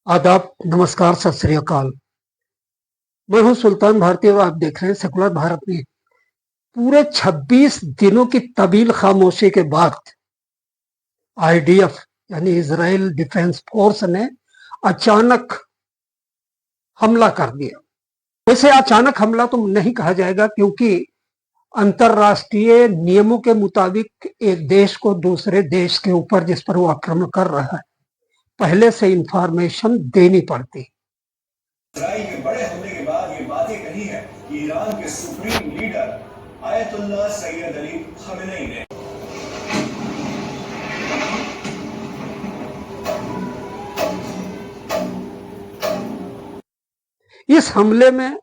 आदाब, नमस्कार, सत श्री अकाल। मैं हूं सुल्तान भारती और आप देख रहे हैं सेकुलर भारत में। पूरे 26 दिनों की तवील खामोशी के बाद आईडीएफ यानी इजराइल डिफेंस फोर्स ने अचानक हमला कर दिया। वैसे अचानक हमला तो नहीं कहा जाएगा, क्योंकि अंतरराष्ट्रीय नियमों के मुताबिक एक देश को दूसरे देश के ऊपर जिस पर वो आक्रमण कर रहा है, पहले से इंफॉर्मेशन देनी पड़ती। इजराइल के बड़े हमले के बाद ये बातें कही है कि ईरान के supreme leader Ayatollah Syed Ali Khamenei ने। इस हमले में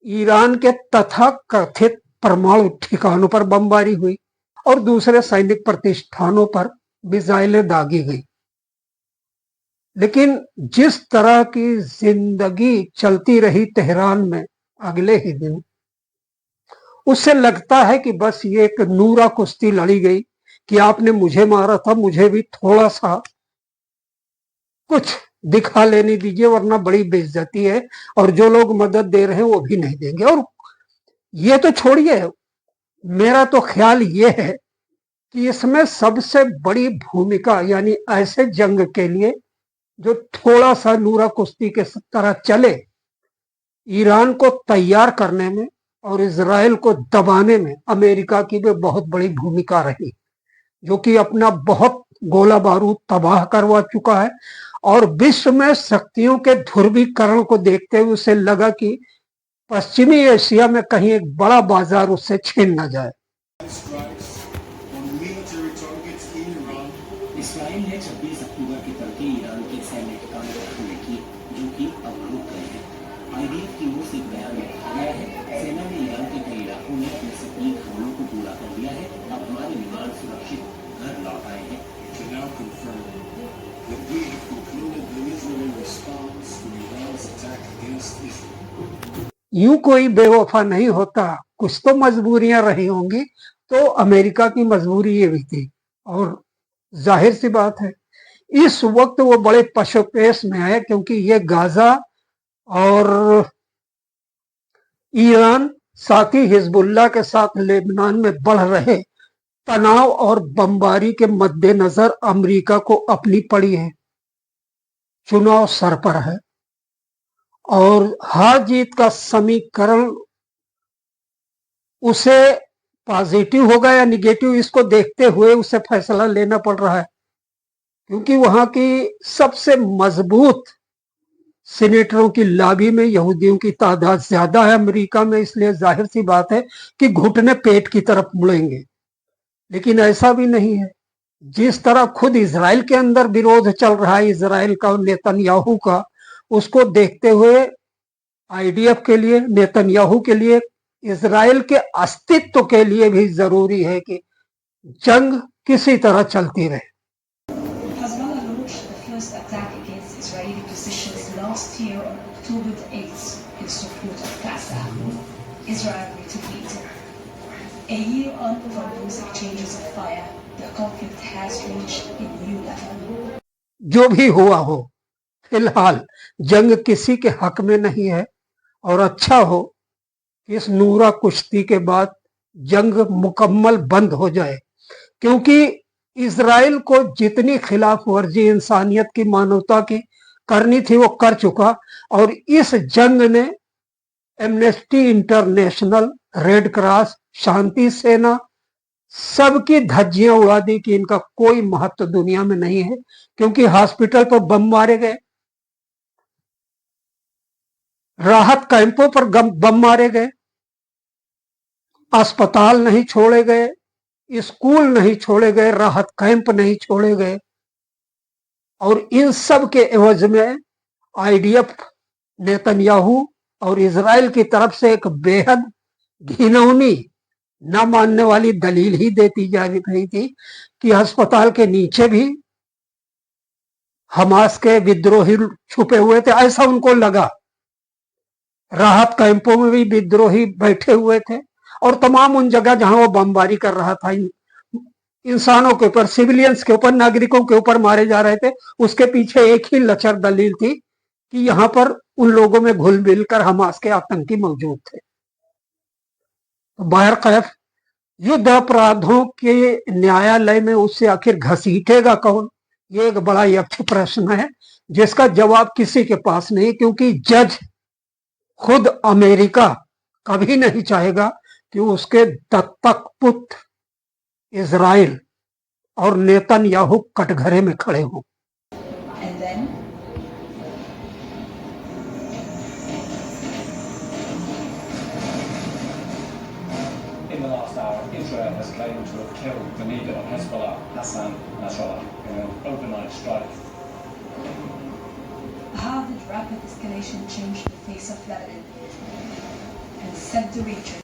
ईरान के तथाकथित परमाणु ठिकानों पर बमबारी हुई और दूसरे सैनिक प्रतिष्ठानों पर मिसाइलें दागी गई। लेकिन जिस तरह की जिंदगी चलती रही तेहरान में अगले ही दिन, उससे लगता है कि बस ये एक नूरा कुश्ती लड़ी गई कि आपने मुझे मारा था, मुझे भी थोड़ा सा कुछ दिखा लेने दीजिए, वरना बड़ी बेइज्जती है और जो लोग मदद दे रहे हैं वो भी नहीं देंगे। और ये तो छोड़िए, मेरा तो ख्याल ये है कि इसमें सबसे बड़ी भूमिका, यानी ऐसे जंग के लिए जो थोड़ा सा नूरा कुश्ती के तरह चले, ईरान को तैयार करने में और इजराइल को दबाने में अमेरिका की भी बहुत बड़ी भूमिका रही, जो कि अपना बहुत गोला बारूद तबाह करवा चुका है। और विश्व में शक्तियों के ध्रुवीकरण को देखते हुए उसे लगा कि पश्चिमी एशिया में कहीं एक बड़ा बाजार उससे छीन न जाए। इसराइल ने 26 अक्टूबर के तड़के ईरान के सैन्य ठिकानों पर हमले किए, जो कि अब रुक गए हैं। आईडीएफ की ओर से एक बयान में कहा गया है, सेना ने ईरान के कई इलाकों में अपने सटीक हमलों को पूरा कर लिया है। अब हमारे विमान सुरक्षित घर लौट आए हैं। यूं कोई बेवफा नहीं होता, कुछ तो मजबूरियां रही होंगी। तो अमेरिका की मजबूरी ये भी थी, और जाहिर सी बात है इस वक्त वो बड़े पशोपेश में है, क्योंकि ये गाजा और ईरान, साथ ही हिजबुल्लाह के साथ लेबनान में बढ़ रहे तनाव और बमबारी के मद्देनजर अमेरिका को अपनी पड़ी है। चुनाव सर पर है और हार जीत का समीकरण उसे पॉजिटिव होगा या निगेटिव, इसको देखते हुए उसे फैसला लेना पड़ रहा है। क्योंकि वहां की सबसे मजबूत सीनेटरों की लॉबी में यहूदियों की तादाद ज्यादा है अमेरिका में, इसलिए जाहिर सी बात है कि घुटने पेट की तरफ मुड़ेंगे। लेकिन ऐसा भी नहीं है। जिस तरह खुद इजराइल के अंदर विरोध चल रहा है, इजराइल का और नेतन्याहू का, उसको देखते हुए आईडीएफ के लिए, नेतन्याहू के लिए, इजराइल के अस्तित्व के लिए भी जरूरी है कि जंग किसी तरह चलती रहे। Hezbollah launched the first attack against Israeli positions last year on October 8th in support of Gaza. Israel retaliated. A year on from those exchanges of fire, the conflict has reached a new level. जो भी हुआ हो, फिलहाल जंग किसी के हक में नहीं है, और अच्छा हो कि इस नूरा कुश्ती के बाद जंग मुकम्मल बंद हो जाए। क्योंकि इजराइल को जितनी खिलाफ वर्जी इंसानियत की, मानवता की करनी थी वो कर चुका, और इस जंग ने एमनेस्टी इंटरनेशनल, रेड क्रॉस, शांति सेना सबकी धज्जियां उड़ा दी कि इनका कोई महत्व दुनिया में नहीं है। क्योंकि हॉस्पिटल पर बम मारे गए, राहत कैंपों पर बम मारे गए, अस्पताल नहीं छोड़े गए, स्कूल नहीं छोड़े गए, राहत कैंप नहीं छोड़े गए। और इन सब के एवज में आईडीएफ, नेतन्याहू और इजराइल की तरफ से एक बेहद घिनौनी, न मानने वाली दलील ही देती जा रही थी कि अस्पताल के नीचे भी हमास के विद्रोही छुपे हुए थे, ऐसा उनको लगा। राहत कैंपों में भी विद्रोही बैठे हुए थे, और तमाम उन जगह जहां वो बमबारी कर रहा था, इंसानों के ऊपर, सिविलियंस के ऊपर, नागरिकों के ऊपर मारे जा रहे थे, उसके पीछे एक ही लचर दलील थी कि यहाँ पर उन लोगों में घुल मिल कर हमास के आतंकी मौजूद थे। तो बहरकैफ युद्ध अपराधों के न्यायालय में उससे आखिर घसीटेगा कौन, ये एक बड़ा यक्ष प्रश्न है जिसका जवाब किसी के पास नहीं, क्योंकि जज खुद अमेरिका कभी नहीं चाहेगा कि उसके दत्तक पुत्र इजराइल और नेतन्याहू कटघरे में खड़े हों। And then In the last hour, Israel has claimed to have killed the leader of Hezbollah, Hassan Nasrallah, in an overnight strike. how did rapid escalation change the face of Lebanon and set the region